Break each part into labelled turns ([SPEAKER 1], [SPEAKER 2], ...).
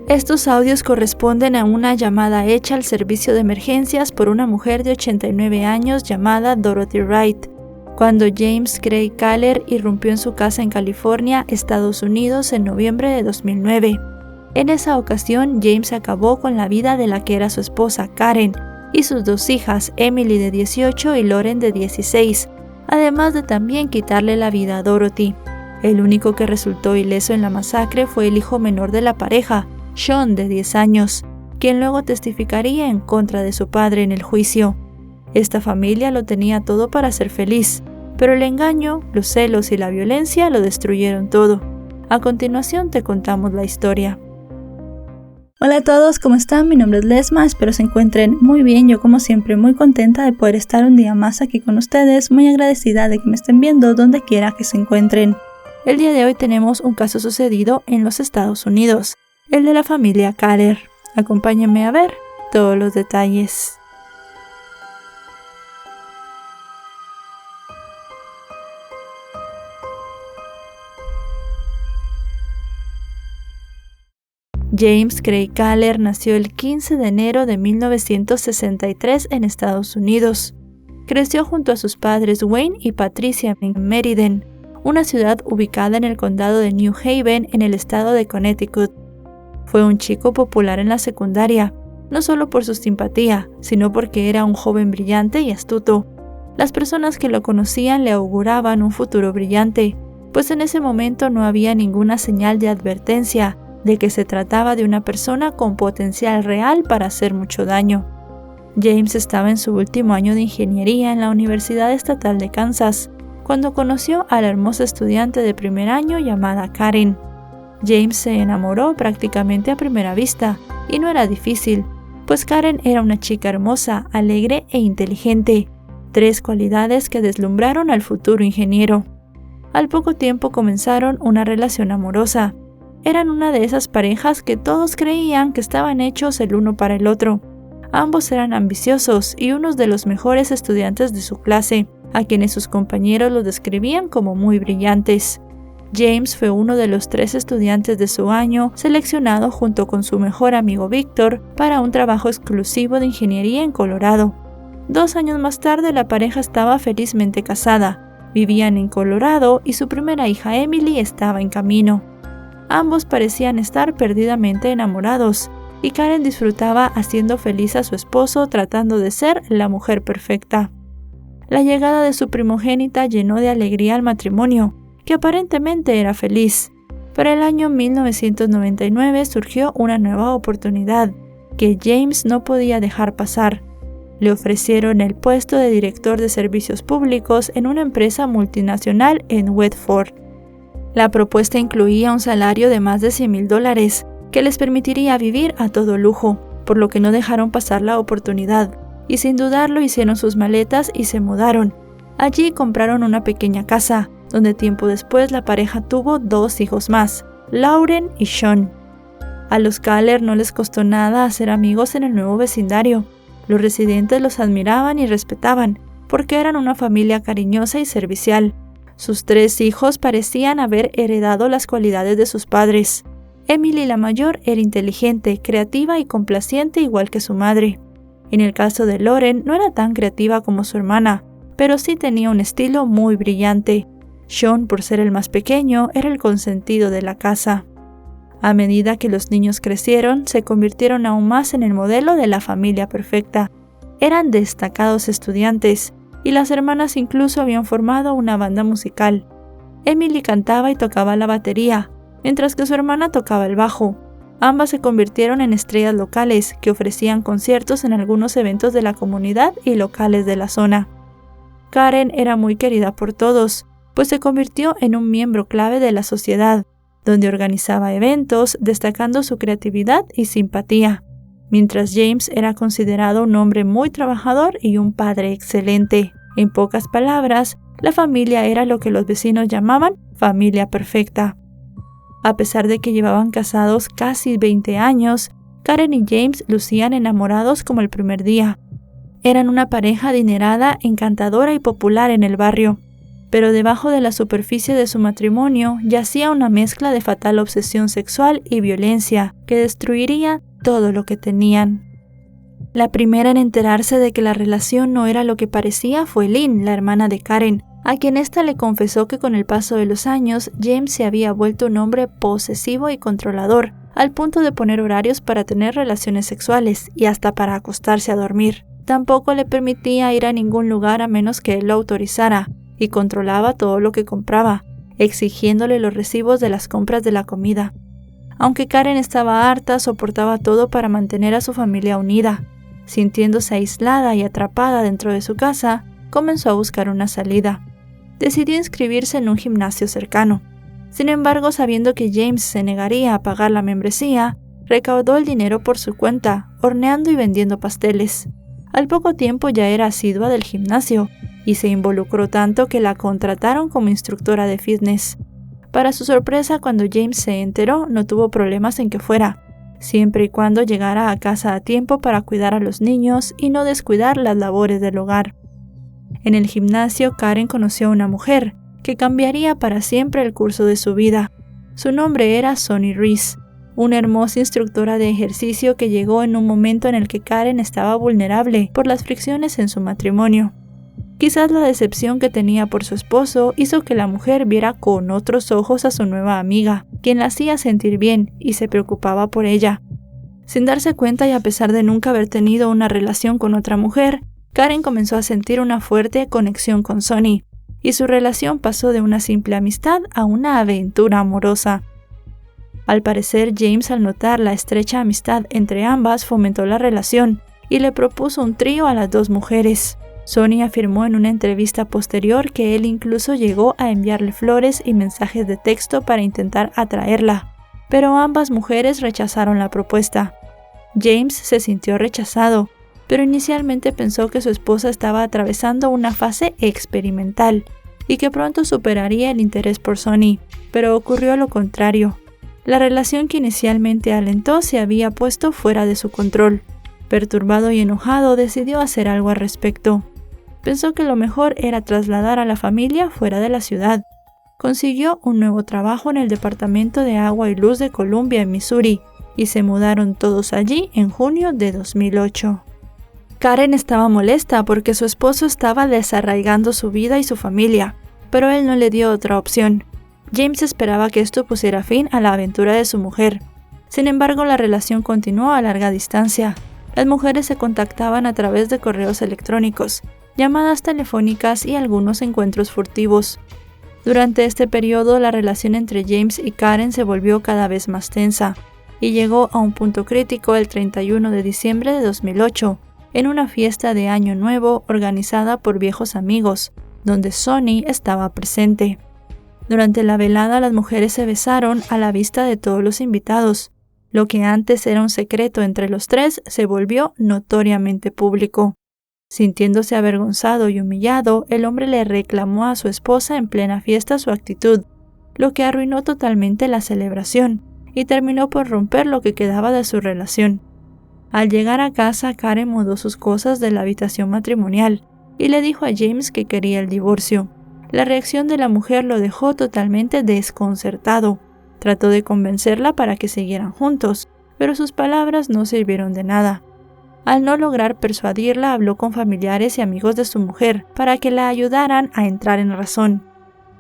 [SPEAKER 1] Estos audios corresponden a una llamada hecha al servicio de emergencias por una mujer de 89 años llamada Dorothy Wright, cuando James Craig Kahler irrumpió en su casa en California, Estados Unidos, en noviembre de 2009. En esa ocasión, James acabó con la vida de la que era su esposa, Karen, y sus dos hijas, Emily de 18 y Lauren de 16, además de también quitarle la vida a Dorothy. El único que resultó ileso en la masacre fue el hijo menor de la pareja, Sean, de 10 años, quien luego testificaría en contra de su padre en el juicio. Esta familia lo tenía todo para ser feliz, pero el engaño, los celos y la violencia lo destruyeron todo. A continuación te contamos la historia.
[SPEAKER 2] Hola a todos, ¿cómo están? Mi nombre es Lesma, espero se encuentren muy bien. Yo como siempre muy contenta de poder estar un día más aquí con ustedes, muy agradecida de que me estén viendo donde quiera que se encuentren.
[SPEAKER 1] El día de hoy tenemos un caso sucedido en los Estados Unidos, el de la familia Kahler. Acompáñenme a ver todos los detalles. James Craig Kahler nació el 15 de enero de 1963 en Estados Unidos. Creció junto a sus padres Wayne y Patricia en Meriden, una ciudad ubicada en el condado de New Haven en el estado de Connecticut. Fue un chico popular en la secundaria, no solo por su simpatía, sino porque era un joven brillante y astuto. Las personas que lo conocían le auguraban un futuro brillante, pues en ese momento no había ninguna señal de advertencia de que se trataba de una persona con potencial real para hacer mucho daño. James estaba en su último año de ingeniería en la Universidad Estatal de Kansas, cuando conoció a la hermosa estudiante de primer año llamada Karen. James se enamoró prácticamente a primera vista, y no era difícil, pues Karen era una chica hermosa, alegre e inteligente, 3 cualidades que deslumbraron al futuro ingeniero. Al poco tiempo comenzaron una relación amorosa. Eran una de esas parejas que todos creían que estaban hechos el uno para el otro. Ambos eran ambiciosos y unos de los mejores estudiantes de su clase, a quienes sus compañeros los describían como muy brillantes. James fue uno de los 3 estudiantes de su año seleccionado junto con su mejor amigo Victor para un trabajo exclusivo de ingeniería en Colorado. 2 años más tarde la pareja estaba felizmente casada, vivían en Colorado y su primera hija Emily estaba en camino. Ambos parecían estar perdidamente enamorados, y Karen disfrutaba haciendo feliz a su esposo tratando de ser la mujer perfecta. La llegada de su primogénita llenó de alegría al matrimonio, que aparentemente era feliz. Para el año 1999 surgió una nueva oportunidad, que James no podía dejar pasar. Le ofrecieron el puesto de director de servicios públicos en una empresa multinacional en Westford. La propuesta incluía un salario de más de $100,000, que les permitiría vivir a todo lujo, por lo que no dejaron pasar la oportunidad, y sin dudarlo hicieron sus maletas y se mudaron. Allí compraron una pequeña casa, donde tiempo después la pareja tuvo 2 hijos más, Lauren y Sean. A los Kahler no les costó nada hacer amigos en el nuevo vecindario. Los residentes los admiraban y respetaban, porque eran una familia cariñosa y servicial. Sus 3 hijos parecían haber heredado las cualidades de sus padres. Emily, la mayor, era inteligente, creativa y complaciente igual que su madre. En el caso de Lauren, no era tan creativa como su hermana, pero sí tenía un estilo muy brillante. Sean, por ser el más pequeño, era el consentido de la casa. A medida que los niños crecieron, se convirtieron aún más en el modelo de la familia perfecta. Eran destacados estudiantes, y las hermanas incluso habían formado una banda musical. Emily cantaba y tocaba la batería, mientras que su hermana tocaba el bajo. Ambas se convirtieron en estrellas locales que ofrecían conciertos en algunos eventos de la comunidad y locales de la zona. Karen era muy querida por todos, pues se convirtió en un miembro clave de la sociedad, donde organizaba eventos destacando su creatividad y simpatía, mientras James era considerado un hombre muy trabajador y un padre excelente. En pocas palabras, la familia era lo que los vecinos llamaban familia perfecta. A pesar de que llevaban casados casi 20 años, Karen y James lucían enamorados como el primer día. Eran una pareja adinerada, encantadora y popular en el barrio. pero debajo de la superficie de su matrimonio yacía una mezcla de fatal obsesión sexual y violencia que destruiría todo lo que tenían. La primera en enterarse de que la relación no era lo que parecía fue Lynn, la hermana de Karen, a quien ésta le confesó que con el paso de los años James se había vuelto un hombre posesivo y controlador, al punto de poner horarios para tener relaciones sexuales y hasta para acostarse a dormir. Tampoco le permitía ir a ningún lugar a menos que él lo autorizara, y controlaba todo lo que compraba, exigiéndole los recibos de las compras de la comida. Aunque Karen estaba harta, soportaba todo para mantener a su familia unida. Sintiéndose aislada y atrapada dentro de su casa, comenzó a buscar una salida. Decidió inscribirse en un gimnasio cercano. Sin embargo, sabiendo que James se negaría a pagar la membresía, recaudó el dinero por su cuenta, horneando y vendiendo pasteles. Al poco tiempo ya era asidua del gimnasio, y se involucró tanto que la contrataron como instructora de fitness. Para su sorpresa, cuando James se enteró, no tuvo problemas en que fuera, siempre y cuando llegara a casa a tiempo para cuidar a los niños y no descuidar las labores del hogar. En el gimnasio, Karen conoció a una mujer que cambiaría para siempre el curso de su vida. Su nombre era Sonny Reese, una hermosa instructora de ejercicio que llegó en un momento en el que Karen estaba vulnerable por las fricciones en su matrimonio. Quizás la decepción que tenía por su esposo hizo que la mujer viera con otros ojos a su nueva amiga, quien la hacía sentir bien y se preocupaba por ella. Sin darse cuenta y a pesar de nunca haber tenido una relación con otra mujer, Karen comenzó a sentir una fuerte conexión con Sonny, y su relación pasó de una simple amistad a una aventura amorosa. Al parecer, James, al notar la estrecha amistad entre ambas, fomentó la relación y le propuso un trío a las dos mujeres. Sonny afirmó en una entrevista posterior que él incluso llegó a enviarle flores y mensajes de texto para intentar atraerla, pero ambas mujeres rechazaron la propuesta. James se sintió rechazado, pero inicialmente pensó que su esposa estaba atravesando una fase experimental y que pronto superaría el interés por Sonny, pero ocurrió lo contrario. La relación que inicialmente alentó se había puesto fuera de su control. Perturbado y enojado, decidió hacer algo al respecto. Pensó que lo mejor era trasladar a la familia fuera de la ciudad. Consiguió un nuevo trabajo en el Departamento de Agua y Luz de Columbia, en Missouri, y se mudaron todos allí en junio de 2008. Karen estaba molesta porque su esposo estaba desarraigando su vida y su familia, pero él no le dio otra opción. James esperaba que esto pusiera fin a la aventura de su mujer. Sin embargo, la relación continuó a larga distancia. Las mujeres se contactaban a través de correos electrónicos, llamadas telefónicas y algunos encuentros furtivos. Durante este periodo, la relación entre James y Karen se volvió cada vez más tensa y llegó a un punto crítico el 31 de diciembre de 2008, en una fiesta de Año Nuevo organizada por viejos amigos, donde Sonny estaba presente. Durante la velada, las mujeres se besaron a la vista de todos los invitados. Lo que antes era un secreto entre los tres se volvió notoriamente público. Sintiéndose avergonzado y humillado, el hombre le reclamó a su esposa en plena fiesta su actitud, lo que arruinó totalmente la celebración y terminó por romper lo que quedaba de su relación. Al llegar a casa, Karen mudó sus cosas de la habitación matrimonial y le dijo a James que quería el divorcio. La reacción de la mujer lo dejó totalmente desconcertado. Trató de convencerla para que siguieran juntos, pero sus palabras no sirvieron de nada. Al no lograr persuadirla, habló con familiares y amigos de su mujer para que la ayudaran a entrar en razón.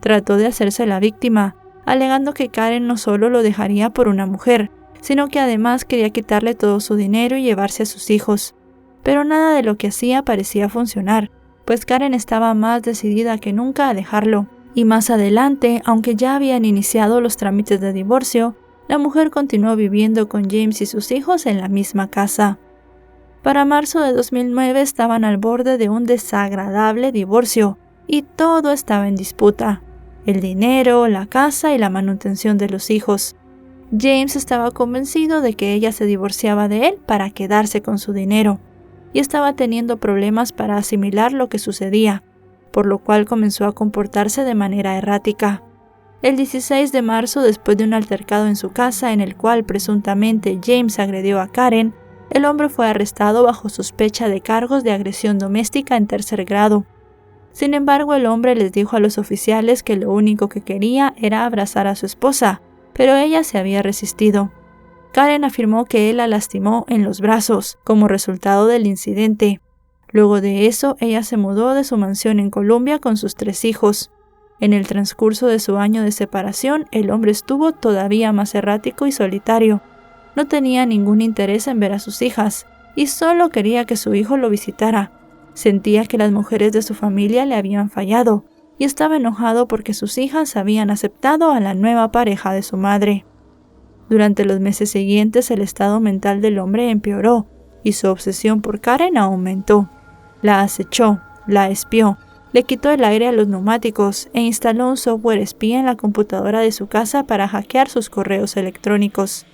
[SPEAKER 1] Trató de hacerse la víctima, alegando que Karen no solo lo dejaría por una mujer, sino que además quería quitarle todo su dinero y llevarse a sus hijos. Pero nada de lo que hacía parecía funcionar, pues Karen estaba más decidida que nunca a dejarlo. Y más adelante, aunque ya habían iniciado los trámites de divorcio, la mujer continuó viviendo con James y sus hijos en la misma casa. Para marzo de 2009 estaban al borde de un desagradable divorcio y todo estaba en disputa: el dinero, la casa y la manutención de los hijos. James estaba convencido de que ella se divorciaba de él para quedarse con su dinero y estaba teniendo problemas para asimilar lo que sucedía, por lo cual comenzó a comportarse de manera errática. El 16 de marzo, después de un altercado en su casa en el cual presuntamente James agredió a Karen, el hombre fue arrestado bajo sospecha de cargos de agresión doméstica en tercer grado. Sin embargo, el hombre les dijo a los oficiales que lo único que quería era abrazar a su esposa, pero ella se había resistido. Karen afirmó que él la lastimó en los brazos, como resultado del incidente. Luego de eso, ella se mudó de su mansión en Colombia con sus 3 hijos. En el transcurso de su año de separación, el hombre estuvo todavía más errático y solitario. No tenía ningún interés en ver a sus hijas, y solo quería que su hijo lo visitara. Sentía que las mujeres de su familia le habían fallado, y estaba enojado porque sus hijas habían aceptado a la nueva pareja de su madre. Durante los meses siguientes, el estado mental del hombre empeoró, y su obsesión por Karen aumentó. La acechó, la espió, le quitó el aire a los neumáticos e instaló un software espía en la computadora de su casa para hackear sus correos electrónicos.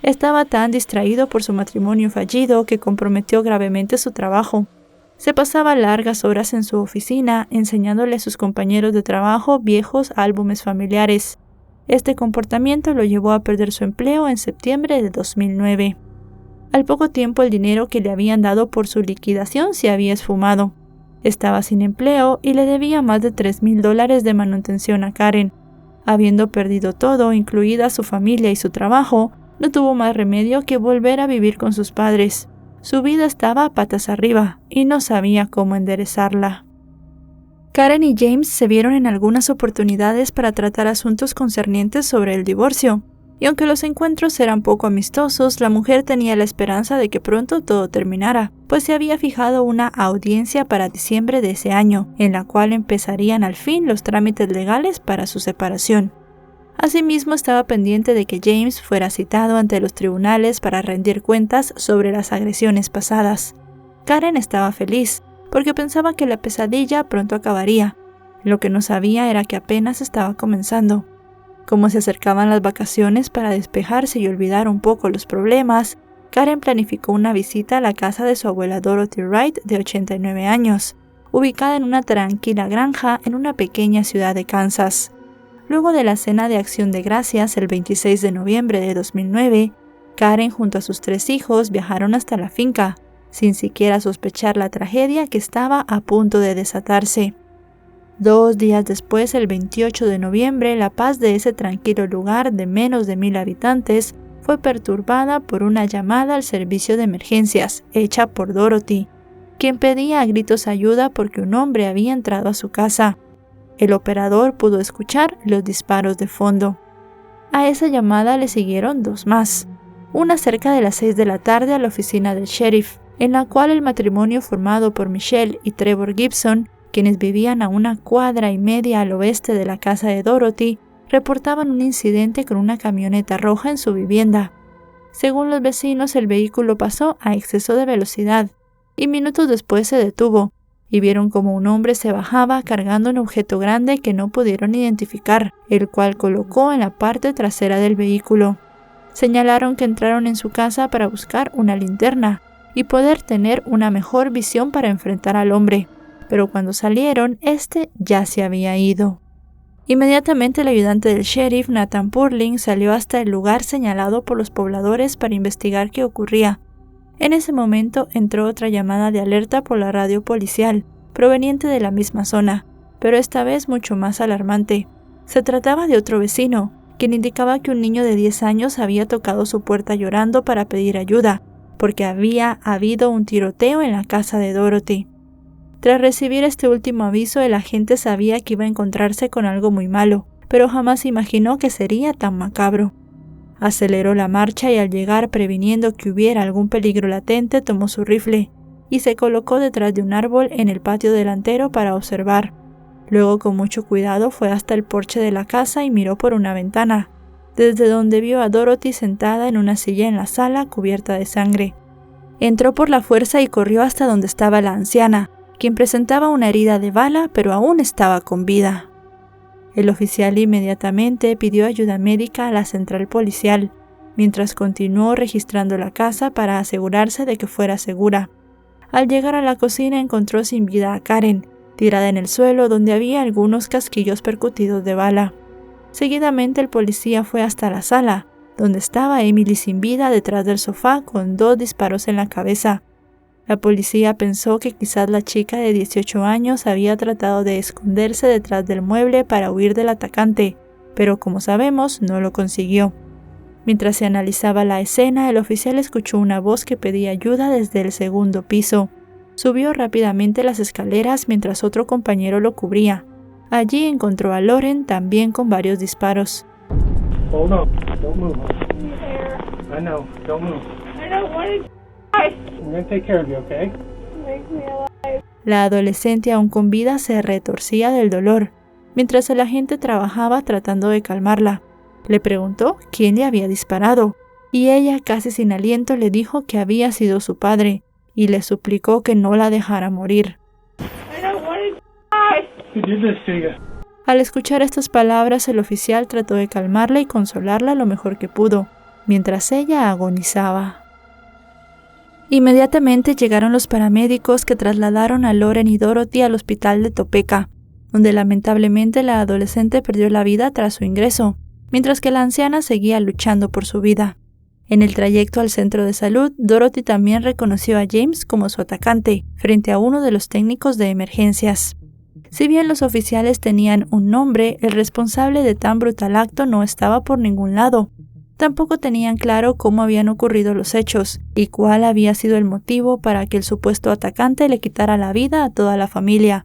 [SPEAKER 1] Estaba tan distraído por su matrimonio fallido que comprometió gravemente su trabajo. Se pasaba largas horas en su oficina enseñándole a sus compañeros de trabajo viejos álbumes familiares. Este comportamiento lo llevó a perder su empleo en septiembre de 2009. Al poco tiempo, el dinero que le habían dado por su liquidación se había esfumado. Estaba sin empleo y le debía más de $3,000 de manutención a Karen. Habiendo perdido todo, incluida su familia y su trabajo, no tuvo más remedio que volver a vivir con sus padres. Su vida estaba patas arriba y no sabía cómo enderezarla. Karen y James se vieron en algunas oportunidades para tratar asuntos concernientes sobre el divorcio, y aunque los encuentros eran poco amistosos, la mujer tenía la esperanza de que pronto todo terminara, pues se había fijado una audiencia para diciembre de ese año, en la cual empezarían al fin los trámites legales para su separación. Asimismo, estaba pendiente de que James fuera citado ante los tribunales para rendir cuentas sobre las agresiones pasadas. Karen estaba feliz, porque pensaba que la pesadilla pronto acabaría. Lo que no sabía era que apenas estaba comenzando. Como se acercaban las vacaciones, para despejarse y olvidar un poco los problemas, Karen planificó una visita a la casa de su abuela Dorothy Wright, de 89 años, ubicada en una tranquila granja en una pequeña ciudad de Kansas. Luego de la cena de Acción de Gracias el 26 de noviembre de 2009, Karen junto a sus 3 hijos viajaron hasta la finca, sin siquiera sospechar la tragedia que estaba a punto de desatarse. 2 días después, el 28 de noviembre, la paz de ese tranquilo lugar de menos de 1,000 habitantes fue perturbada por una llamada al servicio de emergencias hecha por Dorothy, quien pedía a gritos ayuda porque un hombre había entrado a su casa. El operador pudo escuchar los disparos de fondo. A esa llamada le siguieron 2 más, una cerca de las 6 de la tarde a la oficina del sheriff, en la cual el matrimonio formado por Michelle y Trevor Gibson, quienes vivían a 1,5 cuadras al oeste de la casa de Dorothy, reportaban un incidente con una camioneta roja en su vivienda. Según los vecinos, el vehículo pasó a exceso de velocidad y minutos después se detuvo, y vieron como un hombre se bajaba cargando un objeto grande que no pudieron identificar, el cual colocó en la parte trasera del vehículo. Señalaron que entraron en su casa para buscar una linterna y poder tener una mejor visión para enfrentar al hombre, pero cuando salieron, este ya se había ido. Inmediatamente el ayudante del sheriff, Nathan Purling, salió hasta el lugar señalado por los pobladores para investigar qué ocurría. En ese momento entró otra llamada de alerta por la radio policial, proveniente de la misma zona, pero esta vez mucho más alarmante. Se trataba de otro vecino, quien indicaba que un niño de 10 años había tocado su puerta llorando para pedir ayuda, porque había habido un tiroteo en la casa de Dorothy. Tras recibir este último aviso, el agente sabía que iba a encontrarse con algo muy malo, pero jamás imaginó que sería tan macabro. Aceleró la marcha y al llegar, previniendo que hubiera algún peligro latente, tomó su rifle y se colocó detrás de un árbol en el patio delantero para observar. Luego, con mucho cuidado, fue hasta el porche de la casa y miró por una ventana, desde donde vio a Dorothy sentada en una silla en la sala cubierta de sangre. Entró por la fuerza y corrió hasta donde estaba la anciana, quien presentaba una herida de bala, pero aún estaba con vida. El oficial inmediatamente pidió ayuda médica a la central policial, mientras continuó registrando la casa para asegurarse de que fuera segura. Al llegar a la cocina encontró sin vida a Karen, tirada en el suelo donde había algunos casquillos percutidos de bala. Seguidamente el policía fue hasta la sala, donde estaba Emily sin vida detrás del sofá con 2 disparos en la cabeza. La policía pensó que quizás la chica de 18 años había tratado de esconderse detrás del mueble para huir del atacante, pero como sabemos, no lo consiguió. Mientras se analizaba la escena, el oficial escuchó una voz que pedía ayuda desde el segundo piso. Subió rápidamente las escaleras mientras otro compañero lo cubría. Allí encontró a Lauren también con varios disparos.
[SPEAKER 3] Hold on. Don't move. I know. Don't move.
[SPEAKER 4] I don't want to die.
[SPEAKER 3] I'm going to take care of you, okay?
[SPEAKER 4] Make me alive.
[SPEAKER 1] La adolescente aún con vida se retorcía del dolor, mientras el agente trabajaba tratando de calmarla. Le preguntó quién le había disparado, y ella casi sin aliento le dijo que había sido su padre, y le suplicó que no la dejara morir.
[SPEAKER 4] I don't want to die.
[SPEAKER 3] Who did this to you?
[SPEAKER 1] Al escuchar estas palabras, el oficial trató de calmarla y consolarla lo mejor que pudo, mientras ella agonizaba. Inmediatamente llegaron los paramédicos que trasladaron a Lauren y Dorothy al hospital de Topeka, donde lamentablemente la adolescente perdió la vida tras su ingreso, mientras que la anciana seguía luchando por su vida. En el trayecto al centro de salud, Dorothy también reconoció a James como su atacante, frente a uno de los técnicos de emergencias. Si bien los oficiales tenían un nombre, el responsable de tan brutal acto no estaba por ningún lado. Tampoco tenían claro cómo habían ocurrido los hechos y cuál había sido el motivo para que el supuesto atacante le quitara la vida a toda la familia.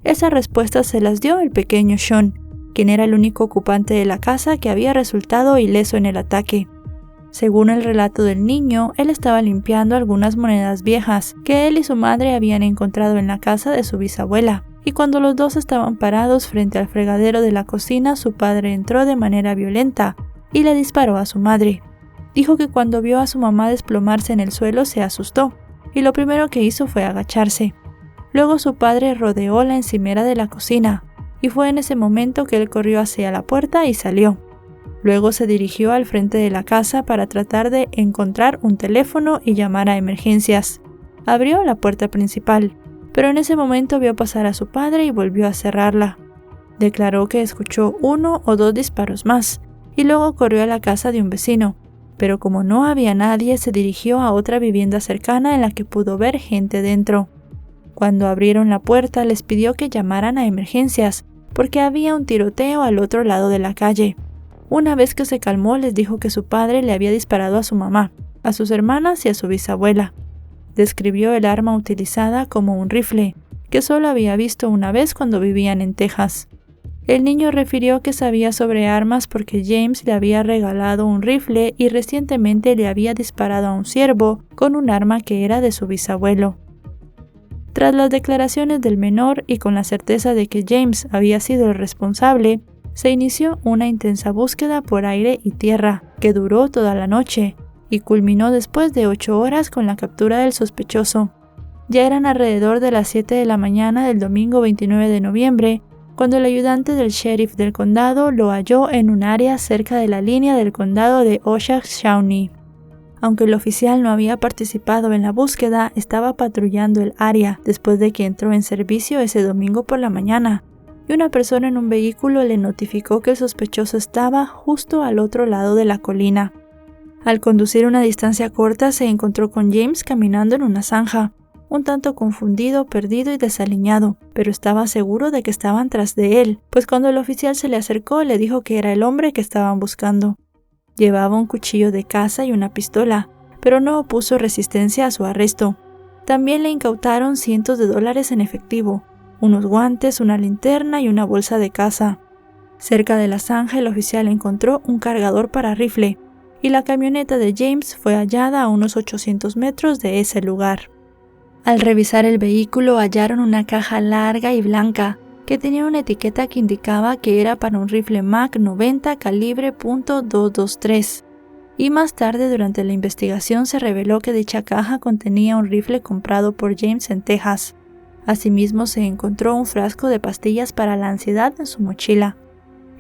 [SPEAKER 1] Esas respuestas se las dio el pequeño Sean, quien era el único ocupante de la casa que había resultado ileso en el ataque. Según el relato del niño, él estaba limpiando algunas monedas viejas que él y su madre habían encontrado en la casa de su bisabuela. Y cuando los dos estaban parados frente al fregadero de la cocina, su padre entró de manera violenta y le disparó a su madre. Dijo que cuando vio a su mamá desplomarse en el suelo se asustó, y lo primero que hizo fue agacharse. Luego su padre rodeó la encimera de la cocina, y fue en ese momento que él corrió hacia la puerta y salió. Luego se dirigió al frente de la casa para tratar de encontrar un teléfono y llamar a emergencias. Abrió la puerta principal, pero en ese momento vio pasar a su padre y volvió a cerrarla. Declaró que escuchó 1 o 2 disparos más, y luego corrió a la casa de un vecino, pero como no había nadie, se dirigió a otra vivienda cercana en la que pudo ver gente dentro. Cuando abrieron la puerta, les pidió que llamaran a emergencias, porque había un tiroteo al otro lado de la calle. Una vez que se calmó, les dijo que su padre le había disparado a su mamá, a sus hermanas y a su bisabuela. Describió el arma utilizada como un rifle, que solo había visto una vez cuando vivían en Texas. El niño refirió que sabía sobre armas porque James le había regalado un rifle y recientemente le había disparado a un ciervo con un arma que era de su bisabuelo. Tras las declaraciones del menor y con la certeza de que James había sido el responsable, se inició una intensa búsqueda por aire y tierra, que duró toda la noche, y culminó después de 8 horas con la captura del sospechoso. Ya eran alrededor de las 7 de la mañana del domingo 29 de noviembre, cuando el ayudante del sheriff del condado lo halló en un área cerca de la línea del condado de Osage-Shawnee. Aunque el oficial no había participado en la búsqueda, estaba patrullando el área después de que entró en servicio ese domingo por la mañana, y una persona en un vehículo le notificó que el sospechoso estaba justo al otro lado de la colina. Al conducir una distancia corta, se encontró con James caminando en una zanja, un tanto confundido, perdido y desaliñado, pero estaba seguro de que estaban tras de él, pues cuando el oficial se le acercó le dijo que era el hombre que estaban buscando. Llevaba un cuchillo de caza y una pistola, pero no opuso resistencia a su arresto. También le incautaron cientos de dólares en efectivo, unos guantes, una linterna y una bolsa de caza. Cerca de la zanja, el oficial encontró un cargador para rifle, y la camioneta de James fue hallada a unos 800 metros de ese lugar. Al revisar el vehículo hallaron una caja larga y blanca que tenía una etiqueta que indicaba que era para un rifle Mag 90 calibre .223, y más tarde durante la investigación se reveló que dicha caja contenía un rifle comprado por James en Texas. Asimismo se encontró un frasco de pastillas para la ansiedad en su mochila.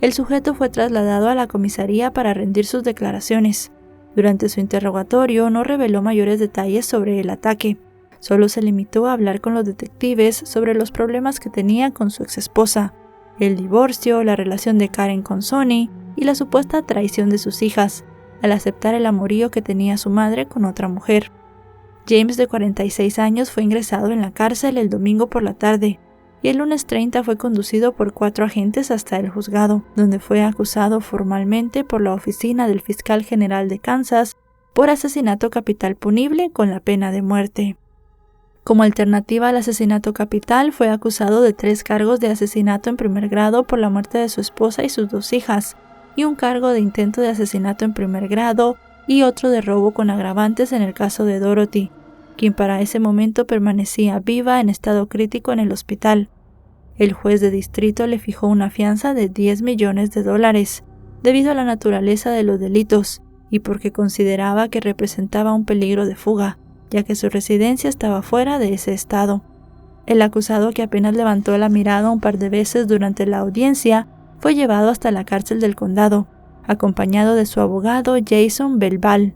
[SPEAKER 1] El sujeto fue trasladado a la comisaría para rendir sus declaraciones. Durante su interrogatorio no reveló mayores detalles sobre el ataque. Solo se limitó a hablar con los detectives sobre los problemas que tenía con su exesposa, el divorcio, la relación de Karen con Sonny y la supuesta traición de sus hijas, al aceptar el amorío que tenía su madre con otra mujer. James, de 46 años, fue ingresado en la cárcel el domingo por la tarde y el lunes 30 fue conducido por 4 agentes hasta el juzgado, donde fue acusado formalmente por la oficina del fiscal general de Kansas por asesinato capital punible con la pena de muerte. Como alternativa al asesinato capital, fue acusado de 3 cargos de asesinato en primer grado por la muerte de su esposa y sus 2 hijas, y un cargo de intento de asesinato en primer grado y otro de robo con agravantes en el caso de Dorothy, quien para ese momento permanecía viva en estado crítico en el hospital. El juez de distrito le fijó una fianza de $10 millones debido a la naturaleza de los delitos y porque consideraba que representaba un peligro de fuga, ya que su residencia estaba fuera de ese estado. El acusado, que apenas levantó la mirada un par de veces durante la audiencia, fue llevado hasta la cárcel del condado, acompañado de su abogado Jason Belval.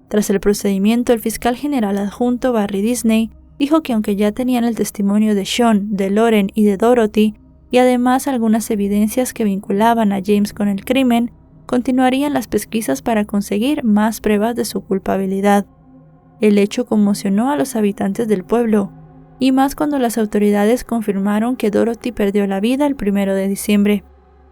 [SPEAKER 1] Tras el procedimiento, el fiscal general adjunto Barry Disney dijo que aunque ya tenían el testimonio de Sean, de Lauren y de Dorothy, y además algunas evidencias que vinculaban a James con el crimen, continuarían las pesquisas para conseguir más pruebas de su culpabilidad. El hecho conmocionó a los habitantes del pueblo, y más cuando las autoridades confirmaron que Dorothy perdió la vida el 1 de diciembre.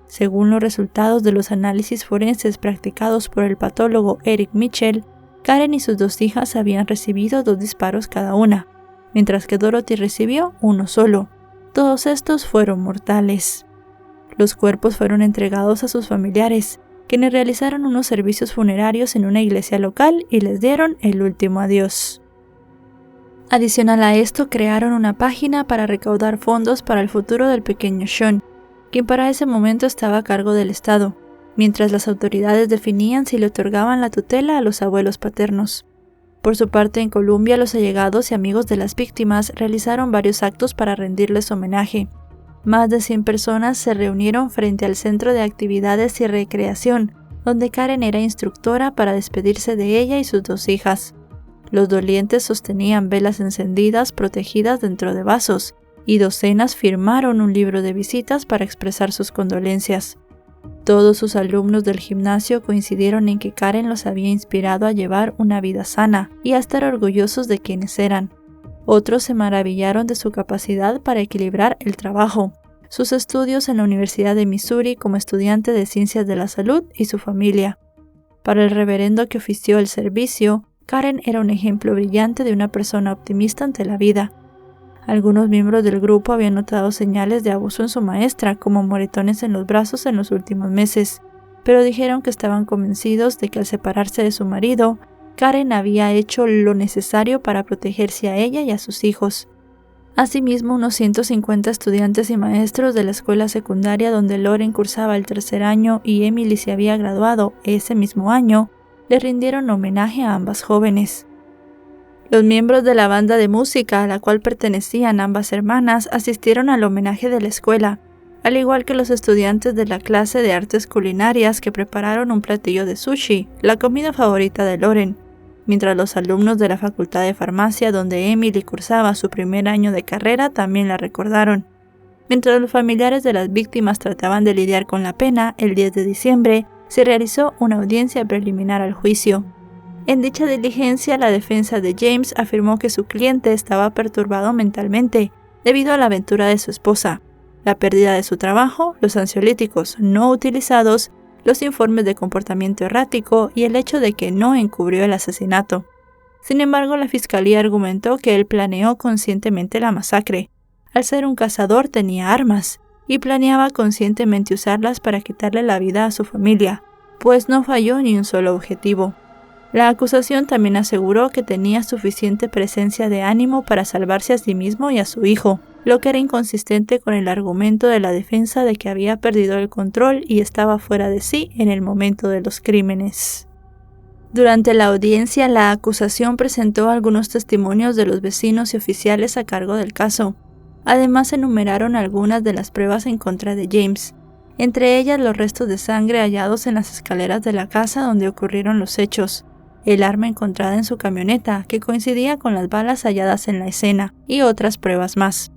[SPEAKER 1] Según los resultados de los análisis forenses practicados por el patólogo Eric Mitchell, Karen y sus 2 hijas habían recibido 2 disparos cada una, mientras que Dorothy recibió uno solo. Todos estos fueron mortales. Los cuerpos fueron entregados a sus familiares, quienes realizaron unos servicios funerarios en una iglesia local y les dieron el último adiós. Adicional a esto, crearon una página para recaudar fondos para el futuro del pequeño Sean, quien para ese momento estaba a cargo del estado, mientras las autoridades definían si le otorgaban la tutela a los abuelos paternos. Por su parte, en Columbia, los allegados y amigos de las víctimas realizaron varios actos para rendirles homenaje. Más de 100 personas se reunieron frente al Centro de Actividades y Recreación, donde Karen era instructora, para despedirse de ella y sus 2 hijas. Los dolientes sostenían velas encendidas protegidas dentro de vasos, y docenas firmaron un libro de visitas para expresar sus condolencias. Todos sus alumnos del gimnasio coincidieron en que Karen los había inspirado a llevar una vida sana y a estar orgullosos de quienes eran. Otros se maravillaron de su capacidad para equilibrar el trabajo, sus estudios en la Universidad de Missouri como estudiante de Ciencias de la Salud y su familia. Para el reverendo que ofició el servicio, Karen era un ejemplo brillante de una persona optimista ante la vida. Algunos miembros del grupo habían notado señales de abuso en su maestra, como moretones en los brazos en los últimos meses, pero dijeron que estaban convencidos de que al separarse de su marido, Karen había hecho lo necesario para protegerse a ella y a sus hijos. Asimismo, unos 150 estudiantes y maestros de la escuela secundaria donde Lauren cursaba el 3er año y Emily se había graduado ese mismo año, le rindieron homenaje a ambas jóvenes. Los miembros de la banda de música a la cual pertenecían ambas hermanas asistieron al homenaje de la escuela, al igual que los estudiantes de la clase de artes culinarias que prepararon un platillo de sushi, la comida favorita de Lauren, mientras los alumnos de la Facultad de Farmacia donde Emily cursaba su 1er año de carrera también la recordaron. Mientras los familiares de las víctimas trataban de lidiar con la pena, el 10 de diciembre se realizó una audiencia preliminar al juicio. En dicha diligencia, la defensa de James afirmó que su cliente estaba perturbado mentalmente debido a la aventura de su esposa, la pérdida de su trabajo, los ansiolíticos no utilizados, los informes de comportamiento errático y el hecho de que no encubrió el asesinato. Sin embargo, la fiscalía argumentó que él planeó conscientemente la masacre. Al ser un cazador tenía armas y planeaba conscientemente usarlas para quitarle la vida a su familia, pues no falló ni un solo objetivo. La acusación también aseguró que tenía suficiente presencia de ánimo para salvarse a sí mismo y a su hijo, lo que era inconsistente con el argumento de la defensa de que había perdido el control y estaba fuera de sí en el momento de los crímenes. Durante la audiencia, la acusación presentó algunos testimonios de los vecinos y oficiales a cargo del caso. Además, enumeraron algunas de las pruebas en contra de James, entre ellas los restos de sangre hallados en las escaleras de la casa donde ocurrieron los hechos, el arma encontrada en su camioneta, que coincidía con las balas halladas en la escena, y otras pruebas más.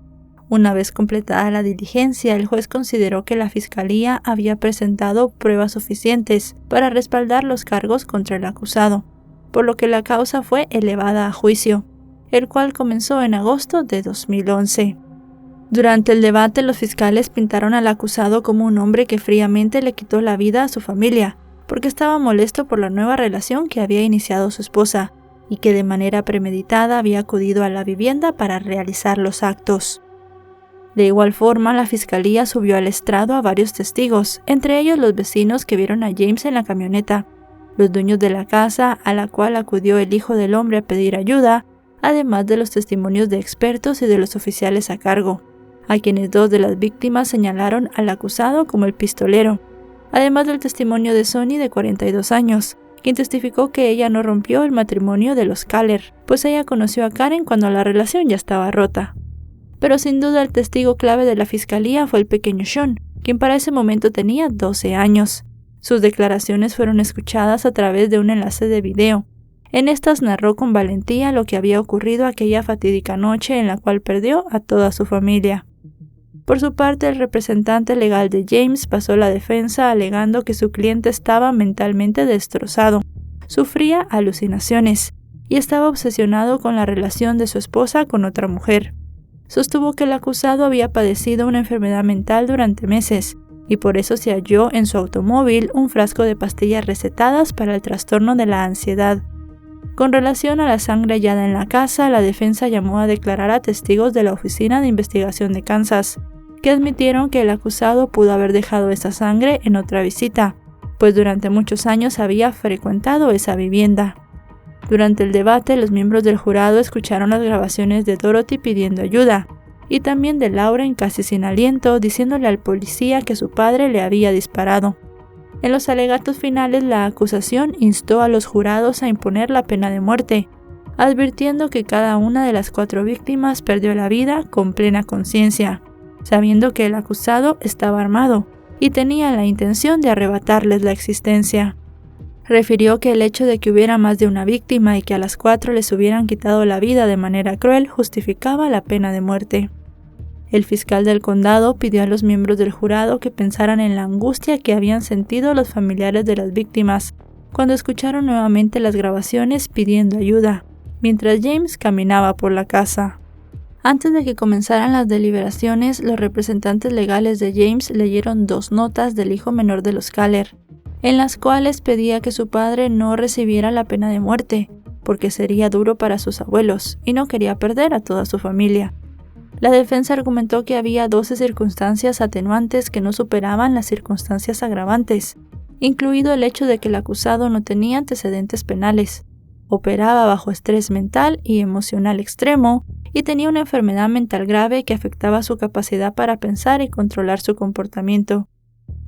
[SPEAKER 1] Una vez completada la diligencia, el juez consideró que la fiscalía había presentado pruebas suficientes para respaldar los cargos contra el acusado, por lo que la causa fue elevada a juicio. el cual comenzó en agosto de 2011. Durante el debate, los fiscales pintaron al acusado como un hombre que fríamente le quitó la vida a su familia, porque estaba molesto por la nueva relación que había iniciado su esposa, y que de manera premeditada había acudido a la vivienda para realizar los actos. De igual forma, la fiscalía subió al estrado a varios testigos, entre ellos los vecinos que vieron a James en la camioneta, los dueños de la casa a la cual acudió el hijo del hombre a pedir ayuda, además de los testimonios de expertos y de los oficiales a cargo, a quienes 2 de las víctimas señalaron al acusado como el pistolero, además del testimonio de Sonny de 42 años, quien testificó que ella no rompió el matrimonio de los Kaller, pues ella conoció a Karen cuando la relación ya estaba rota. Pero sin duda el testigo clave de la fiscalía fue el pequeño Sean, quien para ese momento tenía 12 años. Sus declaraciones fueron escuchadas a través de un enlace de video. En estas narró con valentía lo que había ocurrido aquella fatídica noche en la cual perdió a toda su familia. Por su parte, el representante legal de James pasó la defensa alegando que su cliente estaba mentalmente destrozado, sufría alucinaciones y estaba obsesionado con la relación de su esposa con otra mujer. Sostuvo que el acusado había padecido una enfermedad mental durante meses y por eso se halló en su automóvil un frasco de pastillas recetadas para el trastorno de la ansiedad. Con relación a la sangre hallada en la casa, la defensa llamó a declarar a testigos de la Oficina de Investigación de Kansas, que admitieron que el acusado pudo haber dejado esa sangre en otra visita, pues durante muchos años había frecuentado esa vivienda. Durante el debate, los miembros del jurado escucharon las grabaciones de Dorothy pidiendo ayuda, y también de Lauren casi sin aliento, diciéndole al policía que su padre le había disparado. En los alegatos finales, la acusación instó a los jurados a imponer la pena de muerte, advirtiendo que cada una de las 4 víctimas perdió la vida con plena conciencia, sabiendo que el acusado estaba armado y tenía la intención de arrebatarles la existencia. Refirió que el hecho de que hubiera más de una víctima y que a las 4 les hubieran quitado la vida de manera cruel justificaba la pena de muerte. El fiscal del condado pidió a los miembros del jurado que pensaran en la angustia que habían sentido los familiares de las víctimas cuando escucharon nuevamente las grabaciones pidiendo ayuda, mientras James caminaba por la casa. Antes de que comenzaran las deliberaciones, los representantes legales de James leyeron 2 notas del hijo menor de los Kaller, en las cuales pedía que su padre no recibiera la pena de muerte, porque sería duro para sus abuelos, y no quería perder a toda su familia. La defensa argumentó que había 12 circunstancias atenuantes que no superaban las circunstancias agravantes, incluido el hecho de que el acusado no tenía antecedentes penales, operaba bajo estrés mental y emocional extremo, y tenía una enfermedad mental grave que afectaba su capacidad para pensar y controlar su comportamiento.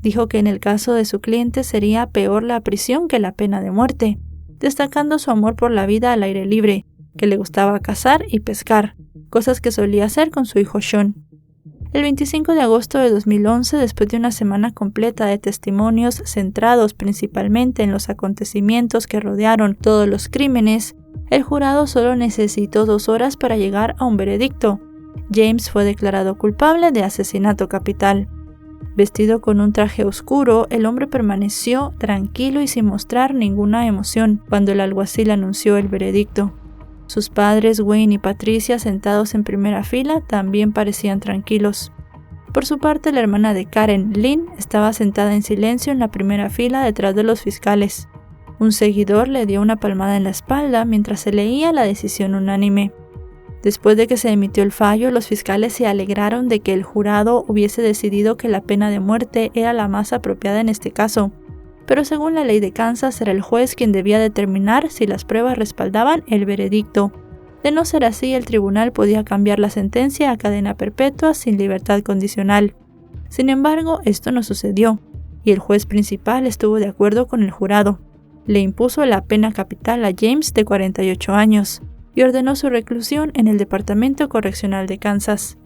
[SPEAKER 1] Dijo que en el caso de su cliente sería peor la prisión que la pena de muerte, destacando su amor por la vida al aire libre, que le gustaba cazar y pescar, cosas que solía hacer con su hijo Sean. El 25 de agosto de 2011, después de una semana completa de testimonios centrados principalmente en los acontecimientos que rodearon todos los crímenes, el jurado solo necesitó 2 horas para llegar a un veredicto. James fue declarado culpable de asesinato capital. Vestido con un traje oscuro, el hombre permaneció tranquilo y sin mostrar ninguna emoción cuando el alguacil anunció el veredicto. Sus padres, Wayne y Patricia, sentados en primera fila, también parecían tranquilos. Por su parte, la hermana de Karen, Lynn, estaba sentada en silencio en la primera fila detrás de los fiscales. Un seguidor le dio una palmada en la espalda mientras se leía la decisión unánime. Después de que se emitió el fallo, los fiscales se alegraron de que el jurado hubiese decidido que la pena de muerte era la más apropiada en este caso, pero según la ley de Kansas era el juez quien debía determinar si las pruebas respaldaban el veredicto. De no ser así, el tribunal podía cambiar la sentencia a cadena perpetua sin libertad condicional. Sin embargo, esto no sucedió, y el juez principal estuvo de acuerdo con el jurado. Le impuso la pena capital a James de 48 años y ordenó su reclusión en el Departamento Correccional de Kansas.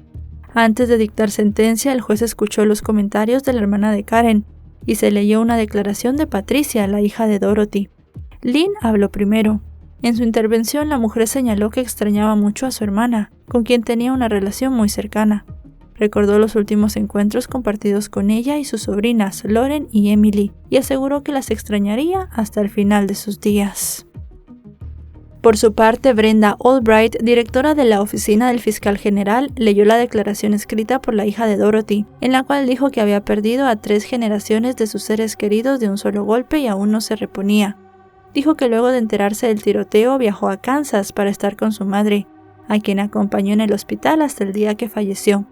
[SPEAKER 1] Antes de dictar sentencia, el juez escuchó los comentarios de la hermana de Karen y se leyó una declaración de Patricia, la hija de Dorothy. Lynn habló primero. En su intervención, la mujer señaló que extrañaba mucho a su hermana, con quien tenía una relación muy cercana. Recordó los últimos encuentros compartidos con ella y sus sobrinas, Lauren y Emily, y aseguró que las extrañaría hasta el final de sus días. Por su parte, Brenda Albright, directora de la oficina del fiscal general, leyó la declaración escrita por la hija de Dorothy, en la cual dijo que había perdido a 3 generaciones de sus seres queridos de un solo golpe y aún no se reponía. Dijo que luego de enterarse del tiroteo viajó a Kansas para estar con su madre, a quien acompañó en el hospital hasta el día que falleció.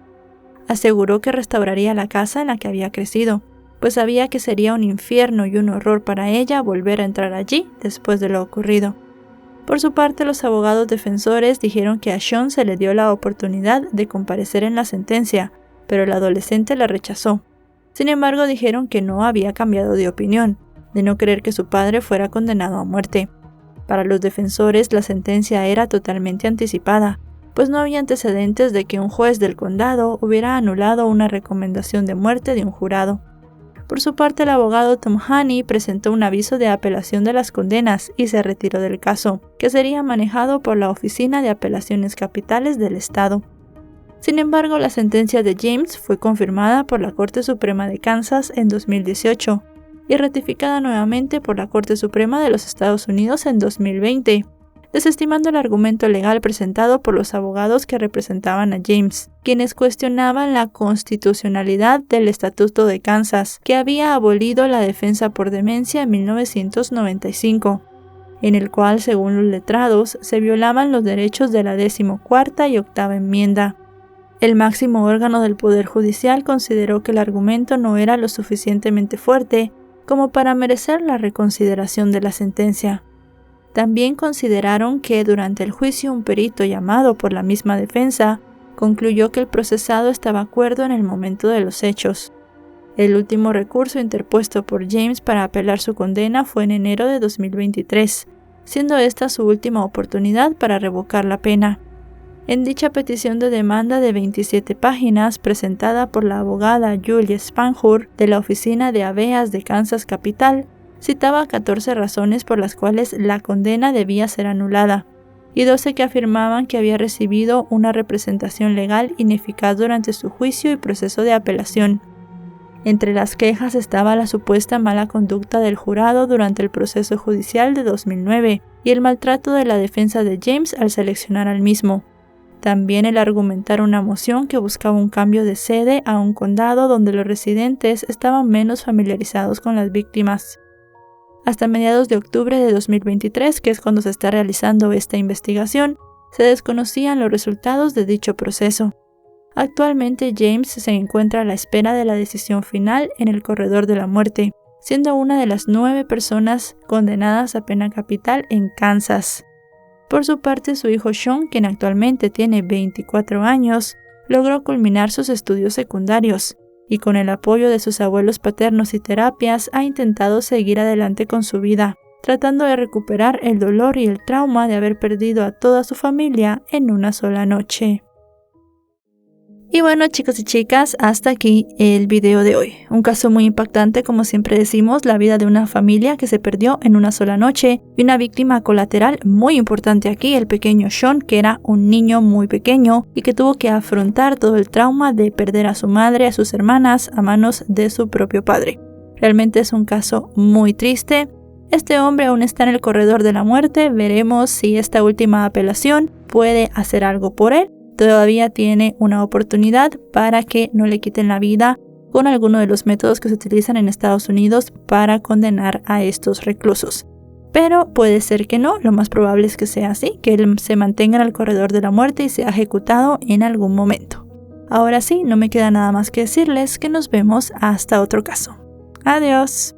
[SPEAKER 1] Aseguró que restauraría la casa en la que había crecido, pues sabía que sería un infierno y un horror para ella volver a entrar allí después de lo ocurrido. Por su parte, los abogados defensores dijeron que a Shawn se le dio la oportunidad de comparecer en la sentencia, pero el adolescente la rechazó. Sin embargo, dijeron que no había cambiado de opinión, de no querer que su padre fuera condenado a muerte. Para los defensores, la sentencia era totalmente anticipada, pues no había antecedentes de que un juez del condado hubiera anulado una recomendación de muerte de un jurado. Por su parte, el abogado Tom Haney presentó un aviso de apelación de las condenas y se retiró del caso, que sería manejado por la Oficina de Apelaciones Capitales del Estado. Sin embargo, la sentencia de James fue confirmada por la Corte Suprema de Kansas en 2018 y ratificada nuevamente por la Corte Suprema de los Estados Unidos en 2020, desestimando el argumento legal presentado por los abogados que representaban a James, quienes cuestionaban la constitucionalidad del Estatuto de Kansas, que había abolido la defensa por demencia en 1995, en el cual, según los letrados, se violaban los derechos de la 14ª y 8ª enmienda. El máximo órgano del Poder Judicial consideró que el argumento no era lo suficientemente fuerte como para merecer la reconsideración de la sentencia. También consideraron que durante el juicio un perito llamado por la misma defensa concluyó que el procesado estaba cuerdo en el momento de los hechos. El último recurso interpuesto por James para apelar su condena fue en enero de 2023, siendo esta su última oportunidad para revocar la pena. En dicha petición de demanda de 27 páginas presentada por la abogada Julie Spanhur de la Oficina de Habeas de Kansas Capital, citaba 14 razones por las cuales la condena debía ser anulada, y 12 que afirmaban que había recibido una representación legal ineficaz durante su juicio y proceso de apelación. Entre las quejas estaba la supuesta mala conducta del jurado durante el proceso judicial de 2009 y el maltrato de la defensa de James al seleccionar al mismo. También el argumentar una moción que buscaba un cambio de sede a un condado donde los residentes estaban menos familiarizados con las víctimas. Hasta mediados de octubre de 2023, que es cuando se está realizando esta investigación, se desconocían los resultados de dicho proceso. Actualmente James se encuentra a la espera de la decisión final en el corredor de la muerte, siendo una de las 9 personas condenadas a pena capital en Kansas. Por su parte, su hijo Shawn, quien actualmente tiene 24 años, logró culminar sus estudios secundarios, y con el apoyo de sus abuelos paternos y terapias ha intentado seguir adelante con su vida, tratando de recuperar el dolor y el trauma de haber perdido a toda su familia en una sola noche. Y bueno, chicos y chicas, hasta aquí el video de hoy. Un caso muy impactante, como siempre decimos, la vida de una familia que se perdió en una sola noche y una víctima colateral muy importante aquí, el pequeño Shawn, que era un niño muy pequeño y que tuvo que afrontar todo el trauma de perder a su madre, a sus hermanas, a manos de su propio padre. Realmente es un caso muy triste. Este hombre aún está en el corredor de la muerte. Veremos si esta última apelación puede hacer algo por él. Todavía tiene una oportunidad para que no le quiten la vida con alguno de los métodos que se utilizan en Estados Unidos para condenar a estos reclusos. Pero puede ser que no, lo más probable es que sea así, que él se mantenga en el corredor de la muerte y sea ejecutado en algún momento. Ahora sí, no me queda nada más que decirles que nos vemos hasta otro caso. Adiós.